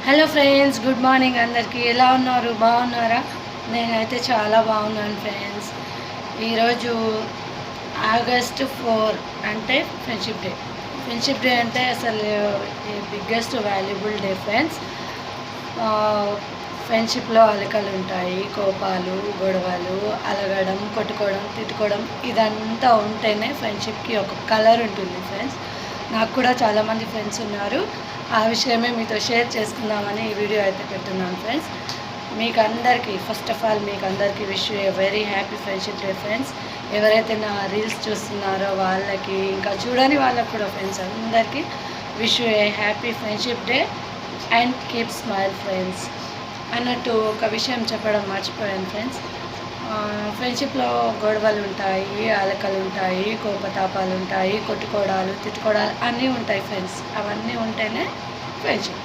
Hello friends, good morning అందరికీ. ఎలా ఉన్నారు? బాగున్నారా? నేనైతే చాలా బాగున్నాను ఫ్రెండ్స్. ఈరోజు ఆగస్ట్ 4 అంటే ఫ్రెండ్షిప్ డే. ఫ్రెండ్షిప్ డే అంటే అసలు బిగ్గెస్ట్ వాల్యుబుల్ డే ఫ్రెండ్స్. ఫ్రెండ్షిప్లో అలకలు ఉంటాయి, కోపాలు, గొడవలు, అలగడం, కొట్టుకోవడం, తిట్టుకోవడం, ఇదంతా ఉంటేనే ఫ్రెండ్షిప్కి ఒక కలర్ ఉంటుంది ఫ్రెండ్స్. నాకు కూడా చాలామంది ఫ్రెండ్స్ ఉన్నారు. ఆ విషయమే మీతో షేర్ చేసుకుందామని ఈ వీడియో అయితే పెడుతున్నాను ఫ్రెండ్స్. మీకు అందరికీ ఫస్ట్ ఆఫ్ ఆల్ మీకు అందరికీ wish you a very happy friendship day friends. ఎవరైతే నా రీల్స్ చూస్తున్నారో వాళ్ళకి, ఇంకా చూడని వాళ్ళకి కూడా ఫ్రెండ్స్ అందరికీ wish you A happy friendship day and keep smile friends. అన్నట్టు ఒక విషయం చెప్పడం మర్చిపోయాను ఫ్రెండ్స్. ఫ్రెండ్షిప్లో గొడవలు ఉంటాయి, అలకలు ఉంటాయి, కోపతాపాలు ఉంటాయి, కొట్టుకోవడాలు, తిట్టుకోవడాలు అన్నీ ఉంటాయి ఫ్రెండ్స్. అవన్నీ ఉంటేనే ఫ్రెండ్షిప్.